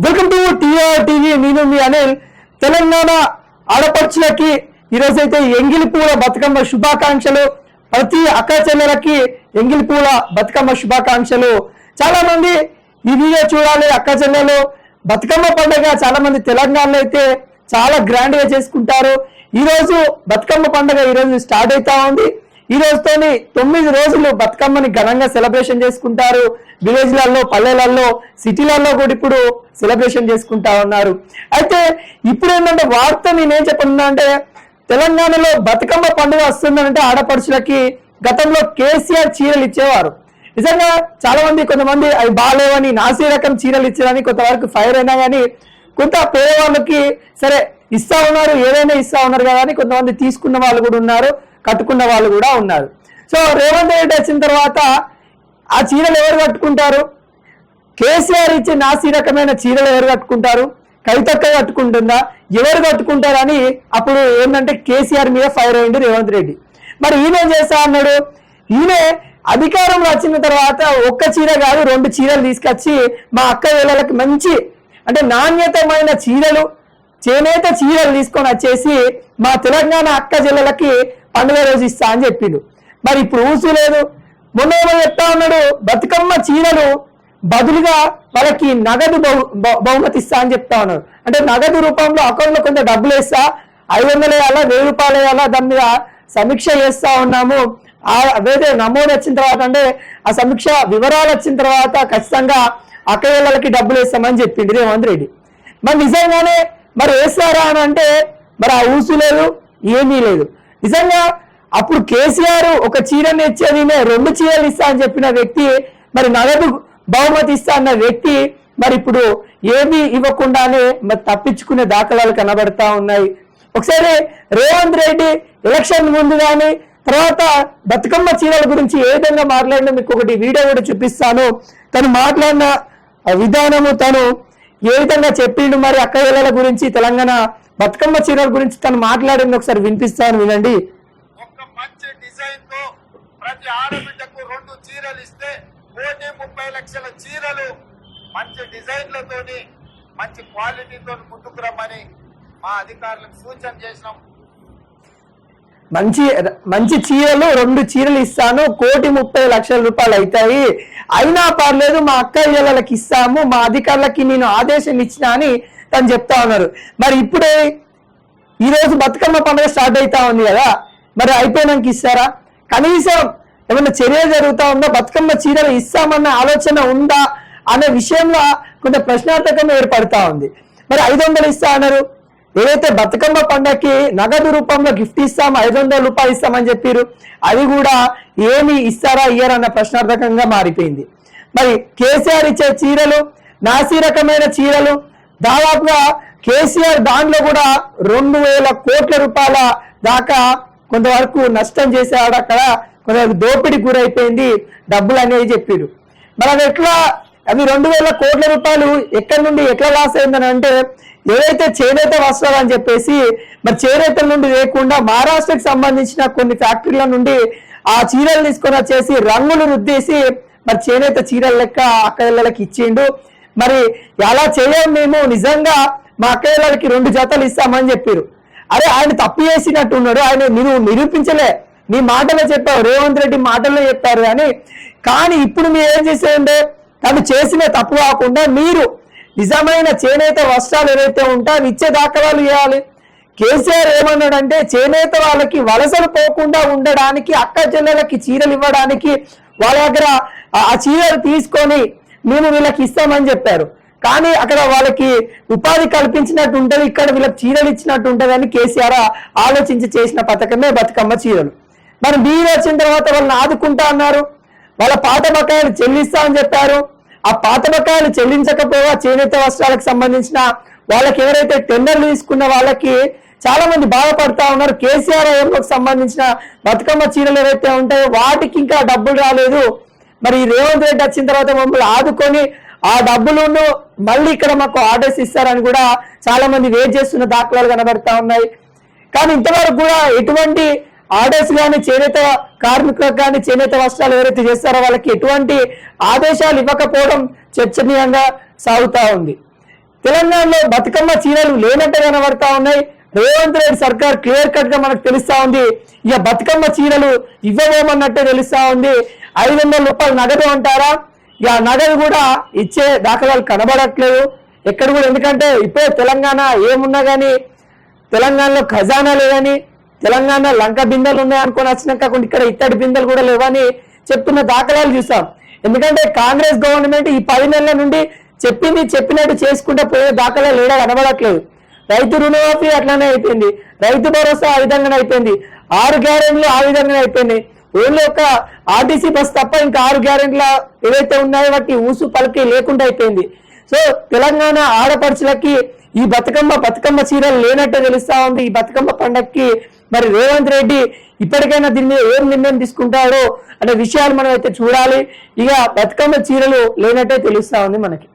Welcome to TR TV. నేను మీ అనిల్. తెలంగాణ ఆడపడుచులకి ఈరోజైతే ఎంగిలి పూల బతుకమ్మ శుభాకాంక్షలు. ప్రతి అక్క చెల్లెలకి ఎంగిలి పూల బతుకమ్మ శుభాకాంక్షలు. చాలా మంది ఈ వీడియో చూడాలి. అక్క చెల్లెలు బతుకమ్మ పండుగ చాలా మంది తెలంగాణలో అయితే చాలా గ్రాండ్ గా చేసుకుంటారు. ఈ రోజు బతుకమ్మ పండుగ ఈ రోజు స్టార్ట్ అవుతా ఉంది. ఈ రోజుతోని 9 రోజులు బతుకమ్మని ఘనంగా సెలబ్రేషన్ చేసుకుంటారు. విలేజ్లలో, పల్లెలలో, సిటీలలో కూడా ఇప్పుడు సెలబ్రేషన్ చేసుకుంటా ఉన్నారు. అయితే ఇప్పుడు ఏంటంటే వార్త నేనేం చెప్పనున్నా అంటే, తెలంగాణలో బతుకమ్మ పండుగ వస్తుందంటే ఆడపడుచులకి గతంలో కేసీఆర్ చీరలు ఇచ్చేవారు. నిజంగా చాలా మంది, కొంతమంది అవి బాగాలేవని నాసి రకం చీరలు ఇచ్చారని కొంతవరకు ఫైర్ అయినా కానీ, కొంత పేదవాళ్ళకి సరే ఇస్తా ఉన్నారు, ఏదైనా ఇస్తా ఉన్నారు కదా అని కొంతమంది తీసుకున్న వాళ్ళు కూడా ఉన్నారు, కట్టుకున్న వాళ్ళు కూడా ఉన్నారు. సో రేవంత్ రెడ్డి వచ్చిన తర్వాత ఆ చీరలు ఎవరు కట్టుకుంటారు? కేసీఆర్ ఇచ్చే నాసి రకమైన చీరలు ఎవరు కట్టుకుంటారు? కవితక్క కట్టుకుంటుందా? ఎవరు కట్టుకుంటారు అని అప్పుడు ఏంటంటే కేసీఆర్ మీద ఫైర్ అయ్యింది రేవంత్ రెడ్డి. మరి ఈయన చేస్తా అన్నాడు. ఈయన అధికారంలో వచ్చిన తర్వాత ఒక్క చీర కాదు 2 చీరలు తీసుకొచ్చి మా అక్క వేళలకు మంచి అంటే నాణ్యతమైన చీరలు, చేనేత చీరలు తీసుకొని వచ్చేసి మా తెలంగాణ అక్క చెల్లెలకి పండుగ రోజు ఇస్తా అని చెప్పిండు. మరి ఇప్పుడు ఊసు లేదు. మొన్న చెప్తా ఉన్నాడు, బతుకమ్మ చీరలు బదులుగా వాళ్ళకి నగదు బహుమతి ఇస్తా అని చెప్తా ఉన్నాడు. అంటే నగదు రూపంలో అకౌంట్లో కొంత డబ్బులు వేస్తా, 500 వేయాలా, 1000 రూపాయలు వేయాలా, దాని మీద సమీక్ష చేస్తా ఉన్నాము. అదే నమోదు వచ్చిన తర్వాత అంటే ఆ సమీక్ష వివరాలు వచ్చిన తర్వాత ఖచ్చితంగా అక్క వేళలకి డబ్బులు వేస్తామని చెప్పింది రేవంత్ రెడ్డి. మరి నిజంగానే మరి వేస్తారా అని అంటే మరి ఆ ఊసు లేదు, ఏమీ లేదు. నిజంగా అప్పుడు కేసీఆర్ ఒక చీరని ఇచ్చేది 2 చీరలు ఇస్తా అని చెప్పిన వ్యక్తి, మరి నగదు బహుమతి ఇస్తా అన్న వ్యక్తి మరి ఇప్పుడు ఏమీ ఇవ్వకుండానే మరి తప్పించుకునే దాఖలాలు కనబడతా ఉన్నాయి. ఒకసారి రేవంత్ రెడ్డి ఎలక్షన్ ముందు కానీ తర్వాత బతుకమ్మ చీరల గురించి ఏ విధంగా మాట్లాడినా మీకు ఒకటి వీడియో కూడా చూపిస్తాను. తను మాట్లాడిన విధానము, తను ఏ విధంగా చెప్పిండు మరి అక్క వేళల గురించి, తెలంగాణ బతుకమ్మ చీరల గురించి తను మాట్లాడింది ఒకసారి వినిపిస్తాను, వినండి. ఒక మంచి డిజైన్ తో ప్రతి ఆడబిడ్డకు 2 చీరలు ఇస్తే 1.30 లక్షల చీరలు మంచి డిజైన్లతోని మంచి క్వాలిటీతో ముందుకు రమ్మని మా అధికారులకు సూచన చేసినాం. మంచి చీరలు 2 చీరలు ఇస్తాను, 1,30,00,000 రూపాయలు అవుతాయి, అయినా పర్లేదు మా అక్క ఇళ్ళకి ఇస్తాము, మా అధికారులకి నేను ఆదేశం ఇచ్చినా అని తను చెప్తా ఉన్నారు. మరి ఇప్పుడే ఈ రోజు బతుకమ్మ పండుగ స్టార్ట్ అవుతా ఉంది కదా, మరి అయిపోయినాక ఇస్తారా? కనీసం ఏమన్నా చర్య జరుగుతా ఉందా? బతుకమ్మ చీరలు ఇస్తామన్న ఆలోచన ఉందా అనే విషయంలో కొంత ప్రశ్నార్థకం ఏర్పడతా ఉంది. మరి 500 ఇస్తా అన్నారు. ఏదైతే బతుకమ్మ పండుగకి నగదు రూపంలో గిఫ్ట్ ఇస్తాం, 500 రూపాయలు ఇస్తామని చెప్పారు, అది కూడా ఏమి ఇస్తారా ఇయ్యారన్న ప్రశ్నార్థకంగా మారిపోయింది. మరి కేసీఆర్ ఇచ్చే చీరలు నాసి రకమైన చీరలు దాదాపుగా కేసీఆర్ దాంట్లో కూడా 2,000 కోట్ల రూపాయల దాకా కొంతవరకు నష్టం చేశాడు. అక్కడ కొంత దోపిడీ గురైపోయింది డబ్బులు అనేది చెప్పారు. మరి అది ఎట్లా, అవి 2,000 కోట్ల రూపాయలు ఎక్కడి నుండి ఎట్లా లాస్ అయిందని అంటే, ఏదైతే చేనేత వస్త్రాలు అని చెప్పేసి మరి చేనేత నుండి లేకుండా మహారాష్ట్రకి సంబంధించిన కొన్ని ఫ్యాక్టరీల నుండి ఆ చీరలు తీసుకొని వచ్చేసి రంగులు రుద్దేసి మరి చేనేత చీరల లెక్క అక్కయ్యలకి ఇచ్చిండు. మరి అలా చేయం, మేము నిజంగా మా అక్కయ్యలకి 2 జతలు ఇస్తామని చెప్పారు. అరే ఆయన తప్పు చేసినట్టు ఉన్నాడు, ఆయన మీరు నిరూపించలే, మీ మాటలో చెప్పారు, రేవంత్ రెడ్డి మాటల్లో చెప్పారు. కానీ ఇప్పుడు మీరు ఏం చేసేయండి, తను చేసిన తప్పు కాకుండా మీరు నిజమైన చేనేత వస్త్రాలు ఏవైతే ఉంటాయో ఇచ్చే దాఖలాలు ఇవ్వాలి. కేసీఆర్ ఏమన్నాడంటే, చేనేత వాళ్ళకి వలసలు పోకుండా ఉండడానికి, అక్క చెల్లెలకి చీరలు ఇవ్వడానికి వాళ్ళ దగ్గర ఆ చీరలు తీసుకొని మేము వీళ్ళకి ఇస్తామని చెప్పారు. కానీ అక్కడ వాళ్ళకి ఉపాధి కల్పించినట్టు ఉంటుంది, ఇక్కడ వీళ్ళకి చీరలు ఇచ్చినట్టు ఉంటుంది అని కేసీఆర్ ఆలోచించి చేసిన పథకమే బతుకమ్మ చీరలు. మరి మీరు వచ్చిన తర్వాత వాళ్ళని ఆదుకుంటా అన్నారు, వాళ్ళ పాత బకాయిలు చెల్లిస్తా అని చెప్పారు. ఆ పాత బకాయిలు చెల్లించకపోగా చేనేత వస్త్రాలకు సంబంధించిన వాళ్ళకి ఎవరైతే టెండర్లు తీసుకున్న వాళ్ళకి చాలా మంది బాధపడతా ఉన్నారు. కేసీఆర్ హయాంలోకి సంబంధించిన బతుకమ్మ చీరలు ఏవైతే ఉంటాయో వాటికి ఇంకా డబ్బులు రాలేదు. మరి రేవంత్ రెడ్డి వచ్చిన తర్వాత మమ్మల్ని ఆదుకొని ఆ డబ్బులను మళ్ళీ ఇక్కడ మాకు ఆర్డర్స్ ఇస్తారని కూడా చాలా మంది వెయిట్ చేస్తున్న దాఖలాలు కనబడతా ఉన్నాయి. కానీ ఇంతవరకు కూడా ఎటువంటి ఆర్డర్స్ కానీ చేనేత కార్మికులకు కానీ చేనేత వస్త్రాలు ఎవరైతే చేస్తారో వాళ్ళకి ఎటువంటి ఆదేశాలు ఇవ్వకపోవడం చర్చనీయంగా సాగుతా ఉంది. తెలంగాణలో బతుకమ్మ చీరలు లేనట్టే కనబడతా ఉన్నాయి. రేవంత్ రెడ్డి సర్కార్ క్లియర్ కట్ గా మనకు తెలుస్తా ఉంది. ఇక బతుకమ్మ చీరలు ఇవ్వబోమన్నట్టే తెలుస్తా ఉంది. 500 రూపాయలు నగదు అంటారా? ఇక నగదు కూడా ఇచ్చే దాఖలాలు కనబడట్లేదు ఎక్కడ కూడా. ఎందుకంటే ఇప్పుడే తెలంగాణ ఏమున్నా కానీ తెలంగాణలో ఖజానా లేదని, తెలంగాణ లంక బిందెలు ఉన్నాయి అనుకొని వచ్చినాక ఇక్కడ ఇత్తడి బిందెలు కూడా లేవని చెప్తున్న దాఖలాలు చూసాం. ఎందుకంటే కాంగ్రెస్ గవర్నమెంట్ ఈ 10 నెలల నుండి చెప్పినట్టు చేసుకుంటూ పోయే దాఖలాలు ఏడా కనబడట్లేదు. రైతు రుణమాఫీ అట్లానే అయిపోయింది, రైతు భరోసా ఆ విధంగానే అయిపోయింది, 6 గ్యారెంటీలు ఆ విధంగానే అయిపోయింది. ఓన్లీ ఒక ఆర్టీసీ బస్ తప్ప ఇంకా 6 గ్యారెంటీల ఏవైతే ఉన్నాయో వాటి ఊసు పలికి లేకుండా అయిపోయింది. సో తెలంగాణ ఆడపడుచులకి ఈ బతుకమ్మ చీరలు లేనట్టే తెలుస్తా ఉంది. ఈ బతుకమ్మ పండగకి మరి రేవంత్ రెడ్డి ఇప్పటికైనా దీని మీద ఏం నిర్ణయం తీసుకుంటాడో అనే విషయాలు మనం అయితే చూడాలి. ఇక బతుకమ్మ చీరలు లేనట్టే తెలుస్తా ఉంది మనకి.